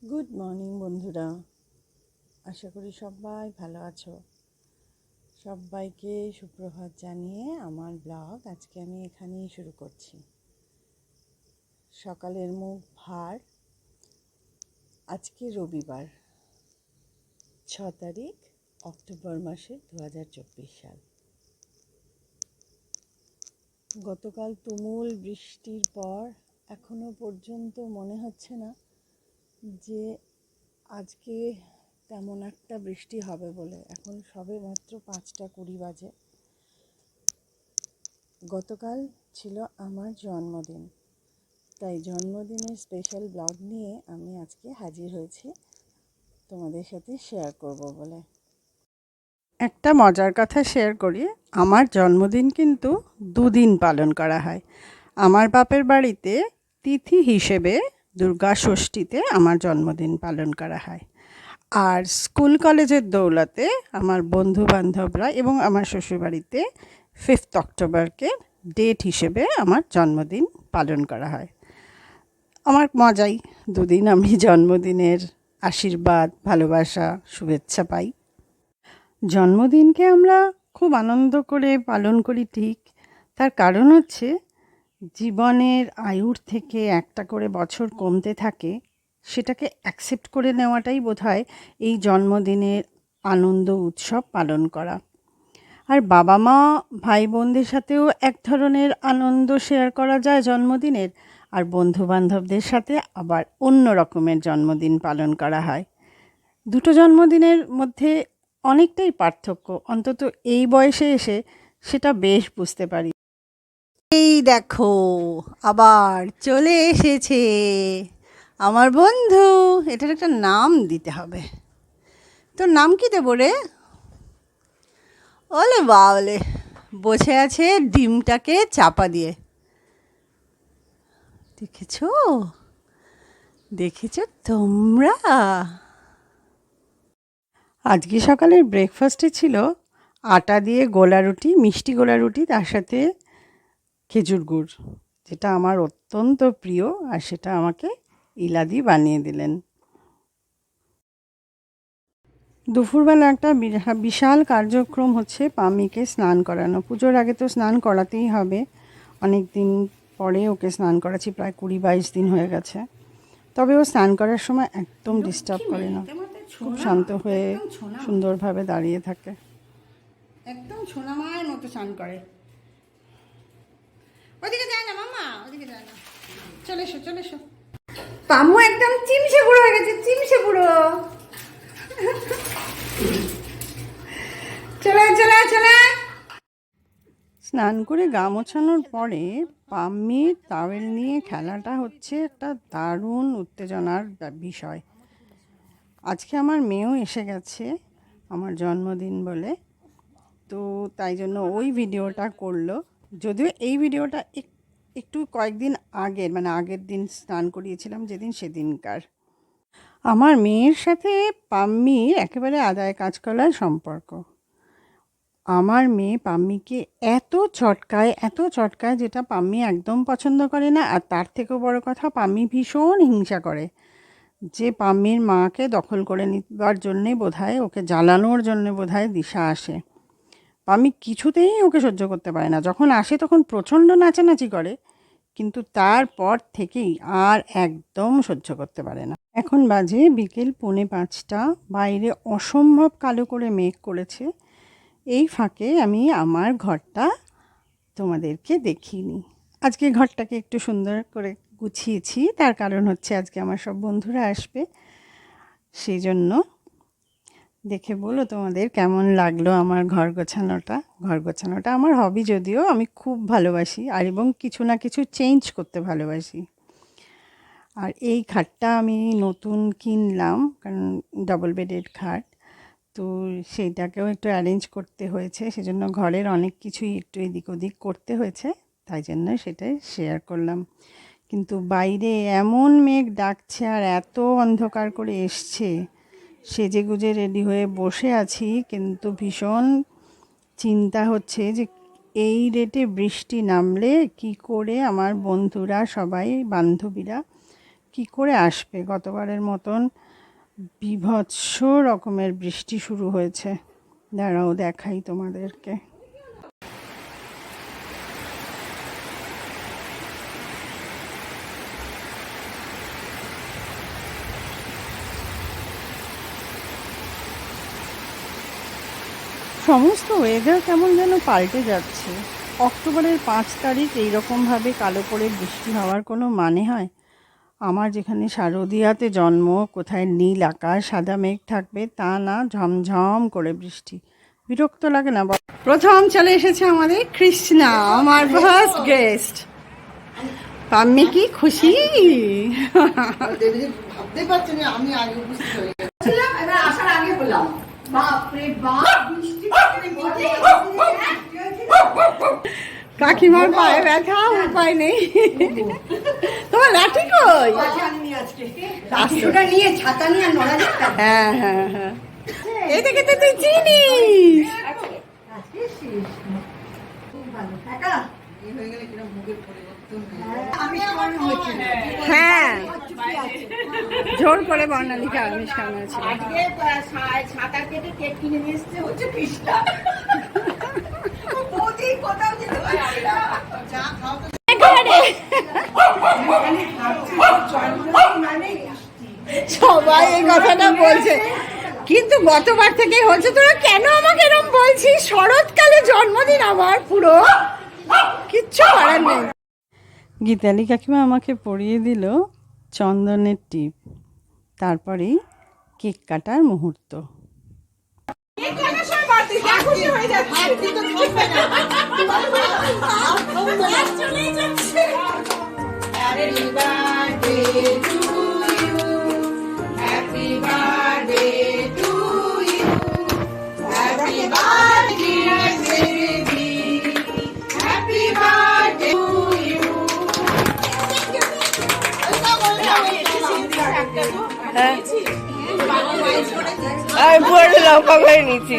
Good morning বন্ধুরা, আশা করি সবাই ভালো আছো। সবাইকে সুপ্রভাত জানিয়ে আমার ব্লগ আজকে আমি এখানেই শুরু করছি। সকালের মুখ ভার। আজকে রবিবার 6 তারিখ অক্টোবর মাসের 2024 সাল। গতকাল তুমুল বৃষ্টির পর এখনো পর্যন্ত মনে হচ্ছে না যে আজকে তেমন একটা বৃষ্টি হবে বলে। এখন সবে মাত্র 5:20 বাজে। গতকাল ছিল আমার জন্মদিন, তাই জন্মদিনের স্পেশাল ব্লগ নিয়ে আমি আজকে হাজির হয়েছি তোমাদের সাথে শেয়ার করব বলে। একটা মজার কথা শেয়ার করি, আমার জন্মদিন কিন্তু 2 দিন পালন করা হয়। আমার বাপের বাড়িতে তিথি হিসেবে দুর্গা ষষ্ঠীতে আমার জন্মদিন পালন করা হয়, আর স্কুল কলেজের দৌলতে আমার বন্ধু বান্ধবরা এবং আমার শ্বশুরবাড়িতে 5th অক্টোবরকে ডেট হিসেবে আমার জন্মদিন পালন করা হয়। আমার মজাই, 2 দিন আমি জন্মদিনের আশীর্বাদ, ভালোবাসা, শুভেচ্ছা পাই। জন্মদিনকে আমরা খুব আনন্দ করে পালন করি, ঠিক। তার কারণ হচ্ছে জীবনের আয়ুর থেকে একটা করে বছর কমতে থাকে, সেটাকে অ্যাকসেপ্ট করে নেওয়াটাই বোধহয় এই জন্মদিনের আনন্দ উৎসব পালন করা। আর বাবা মা ভাই বোনদের সাথেও এক ধরনের আনন্দ শেয়ার করা যায় জন্মদিনের, আর বন্ধু বান্ধবদের সাথে আবার অন্য রকমের জন্মদিন পালন করা হয়। দুটো জন্মদিনের মধ্যে অনেকটাই পার্থক্য, অন্তত এই বয়সে এসে সেটা বেশ বুঝতে পারি। এই দেখো, আবার চলে এসেছে আমার বন্ধু। এটার একটা নাম দিতে হবে। তোর নাম কি দেবো রে? ওলে বাওলে, বসে আছে ডিমটাকে চাপা দিয়ে। দেখেছো দেখেছো তোমরা? আজকে সকালের ব্রেকফাস্টে ছিল আটা দিয়ে গোলা রুটি, মিষ্টি গোলা রুটি, তার সাথে খেজুর গুড়, যেটা আমার অত্যন্ত প্রিয়, আর সেটা আমাকে ইলাদি বানিয়ে দিলেন। দুপুরবেলা একটা বিশাল কার্যক্রম হচ্ছে, পামিকে স্নান করানো। পুজোর আগে তো স্নান করাতেই হবে, অনেক দিন পরে ওকে স্নান করাচ্ছি, প্রায় 20-22 দিন হয়ে গেছে। তবে ও স্নান করার সময় একদম ডিস্টার্ব করে না, খুব শান্ত হয়ে সুন্দরভাবে দাঁড়িয়ে থাকে, একদম সোনামায়ের মতো স্নান করে। ওদিকে যায় না মামা, ওদিকে যায় না। চলে এসো চলে এসো। পামু একদম চিমসে বুড়ো হয়ে গেছে, চিমসে বুড়ো। চলে চলে চলে। স্নান করে গা মোছানোর পরে পাম্মির টাওয়েল নিয়ে খেলাটা হচ্ছে একটা দারুণ উত্তেজনার বিষয়। আজকে আমার মেয়েও এসে গেছে আমার জন্মদিন বলে, তো তাই জন্য ওই ভিডিওটা করলো। যদিও এই ভিডিওটা একটু কয়েকদিন আগের, মানে আগের দিন স্নান করিয়েছিলাম যেদিন, সেদিনকার। আমার মেয়ের সাথে পাম্মির একেবারে আদায় কাজকলার সম্পর্ক। আমার মেয়ে পাম্মিকে এত চটকায় যেটা পাম্মি একদম পছন্দ করে না। আর তার থেকেও বড় কথা, পাম্মি ভীষণ হিংসা করে যে পাম্মির মাকে দখল করে নিবার জন্যে বোধহয়, ওকে জ্বালানোর জন্যে বোধহয় দিশা আসে। পাম্মি কিছুতেই ওকে সহ্য করতে পারে না। যখন আসে তখন প্রচণ্ড নাচানাচি করে, কিন্তু তারপর থেকেই আর একদম সহ্য করতে পারে না। এখন বাজে বিকেল 4:45, বাইরে অসম্ভব কালো করে মেঘ করেছে। এই ফাঁকে আমি আমার ঘরটা তোমাদেরকে দেখিনি। আজকে ঘরটাকে একটু সুন্দর করে গুছিয়েছি, তার কারণ হচ্ছে আজকে আমার সব বন্ধুরা আসবে, সেই জন্য। দেখে বলো তোমাদের কেমন লাগলো আমার ঘর গোছানোটা আমার হবি, যদিও আমি খুব ভালোবাসি, আর এবং কিছু না কিছু চেঞ্জ করতে ভালোবাসি। আর এই খাটটা আমি নতুন কিনলাম, কারণ ডাবল বেডেড খাট, তো সেইটাকেও একটু অ্যারেঞ্জ করতে হয়েছে, সেজন্য ঘরের অনেক কিছুই একটু এদিক ওদিক করতে হয়েছে, তাই জন্য সেটাই শেয়ার করলাম। কিন্তু বাইরে এমন মেঘ ডাকছে আর এত অন্ধকার করে এসছে, সেজেগুজে রেডি হয়ে বসে আছি, কিন্তু ভীষণ চিন্তা হচ্ছে যে এই রেটে বৃষ্টি নামলে কি করে আমার বন্ধুরা সবাই, বান্ধবীরা কি করে আসবে? গতবারের মতন বীভৎস রকমের বৃষ্টি শুরু হয়েছে। দাঁড়াও দেখাই তোমাদেরকে। সমস্ত ওয়েদার কেমন যেন পাল্টে যাচ্ছে। অক্টোবরের 5 তারিখ এইরকমভাবে কালো করে বৃষ্টি হওয়ার কোনো মানে হয়? আমার যেখানে শারদিয়াতে জন্ম, কোথায় নীল আকাশ সাদা মেঘ থাকবে তা না, ঝমঝম করে বৃষ্টি। বিরক্ত লাগে না? প্রথম চলে এসেছে আমাদের কৃষ্ণা, আমার ফার্স্ট গেস্ট। পাম্মি কি খুশি! ভাবতে পারছি না, আমি আগে উপস্থিত হয়ে গেছিলাম, এবার আসার আগে বললাম বাপরে বাপ বৃষ্টি কাকিমার পায়ে ব্যথা, উপায় নেই। তোমার লাঠি কই? রাষ্ট্রটা নিয়ে ছাতা নিয়ে নড়া যেত। হ্যাঁ হ্যাঁ হ্যাঁ, এই দেখে তো তুই চিনিস। হ্যাঁ, জোর করে বর্ণালীকে আমিষ খাওয়াচ্ছে। আজকে ছাতা কেটে কেক কিনে নিয়ে এসছে হচ্ছে কৃষ্ণা। বৌদি কোথাও যেতে পারছি না, যা খাও তো সবাই এই কথাটা বলছে, কিন্তু গতবার থেকেই হচ্ছে। তোরা কেন আমাকে এরকম বলছিস? শরৎকালে জন্মদিন আমার, পুরো কিচ্ছু করার নেই। গীতালি কাকিমা আমাকে পরিয়ে দিল চন্দনের টিপ, তারপরেই কেক কাটার মুহূর্ত। আমি পুরো লঙ্কা করে নিচ্ছি।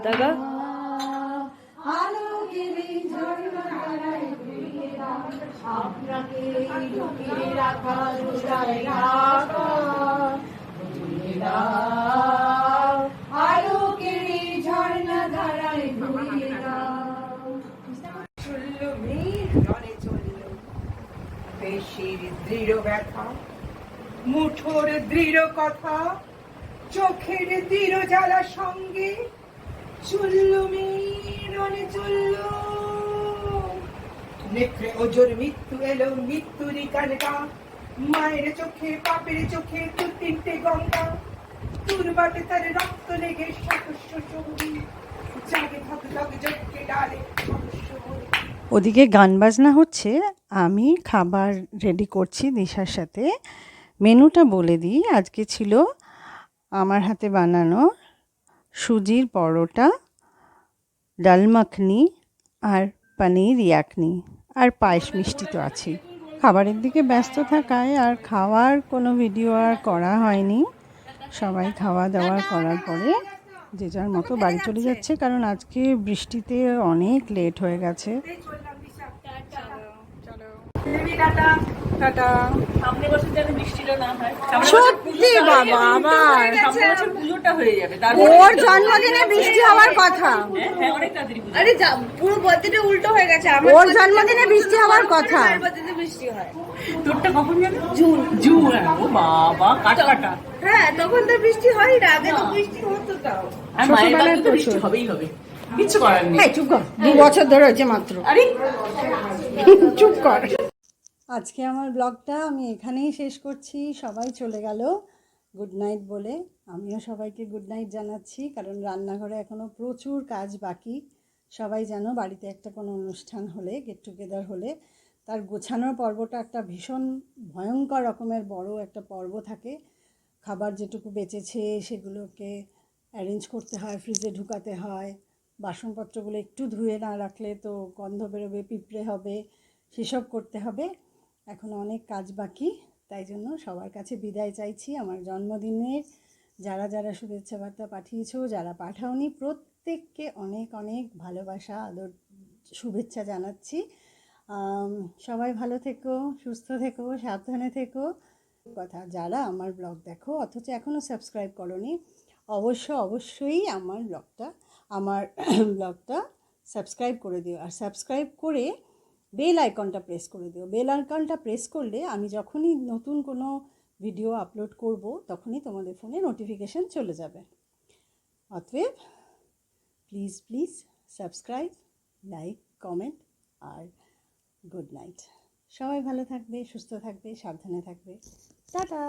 দাদা আপনাকে লুকিয়ে রাখা আলোকের ঝর্ণা ধারায় ঘুরিয়ে দাও। চলল মেঘ রণে চলল, পেশির দৃঢ় ব্যথা, মুঠোর দৃঢ় কথা, চোখের দৃঢ় জ্বালা সঙ্গে চলল মেঘ রণে চলল। নেত্রে ওজোর মৃত্যু এলো, মৃত্যুরই কানকা, মায়ের চোখে বাপের চোখে দু তিনটে গঙ্গা, দুর্বাটে তার রক্ত লেগে সদস্য সঙ্গী জাগে ধক ধক জটকে ডালে সদস্য। ওদিকে গান বাজনা হচ্ছে, আমি খাবার রেডি করছি দিশার সাথে। মেনুটা বলে দিই, আজকে ছিল আমার হাতে বানানো সুজির পরোটা, ডাল মাখনি আর পনির ইয়াকনি, আর পায়েস মিষ্টি তো আছেই। খাবারের দিকে ব্যস্ত থাকায় আর খাওয়ার কোনো ভিডিও আর করা হয়নি। সবাই খাওয়া দাওয়া করার পরে যে যার মতো বাড়ি চলে যাচ্ছে, কারণ আজকে বৃষ্টিতে অনেক লেট হয়ে গেছে। সত্যি বাবা, আবার ওর জন্মদিনে বৃষ্টি হওয়ার কথা। আরে পুরো বার্থডে উল্টো হয়ে গেছে। ওর জন্মদিনে বৃষ্টি হওয়ার কথা। বৃষ্টি হয় তোরটা কখন যাবে? জুন। জুন, ও বাবা, কাটা কাটা। হ্যাঁ, তখন তো বৃষ্টি হয় না, আগে তো বৃষ্টি হতো তাও। আর মায়ের বাড়িতে তো বৃষ্টি হবেই হবে, কিচ্ছু করার নেই। চুপ কর, 2 বছর ধরে হয়েছে মাত্র। আরে চুপ কর। আজকে আমার ব্লগটা আমি এখানেই শেষ করছি। সবাই চলে গেল গুড নাইট বলে। আমিও সবাইকে গুড নাইট জানাচ্ছি, কারণ রান্নাঘরে এখনও প্রচুর কাজ বাকি। সবাই জানো বাড়িতে একটা কোনো অনুষ্ঠান হলে, গেট টুগেদার হলে, তার গোছানোর পর্বটা একটা ভীষণ ভয়ঙ্কর রকমের বড় একটা পর্ব থাকে। খাবার যেটুকু বেঁচেছে সেগুলোকে অ্যারেঞ্জ করতে হয়, ফ্রিজে ঢুকাতে হয়, বাসনপত্রগুলো একটু ধুয়ে না রাখলে তো গন্ধ বেরোবে, পিঁপড়ে হবে, সেসব করতে হবে। এখন অনেক কাজ বাকি, তাই জন্য সবার কাছে বিদায় চাইছি। আমার জন্মদিনের যারা যারা শুভেচ্ছা বার্তা পাঠিয়েছো, যারা পাঠাওনি, প্রত্যেককে অনেক অনেক ভালোবাসা, আদর, শুভেচ্ছা জানাচ্ছি। সবাই ভালো থেকো, সুস্থ থেকো, সাবধানে থেকো। কথা, যারা আমার ব্লগ দেখো অথচ এখনও সাবস্ক্রাইব করোনি, অবশ্যই আমার ব্লগটা সাবস্ক্রাইব করে দিও। আর সাবস্ক্রাইব করে বেল আইকনটা প্রেস করে দিও। বেল আইকনটা প্রেস করলে আমি যখনই নতুন কোনো ভিডিও আপলোড করব তখনই তোমাদের ফোনে নোটিফিকেশান চলে যাবে। অতএব প্লিজ সাবস্ক্রাইব, লাইক, কমেন্ট আর গুড নাইট। সবাই ভালো থাকবে, সুস্থ থাকবে, সাবধানে থাকবে। টাটা।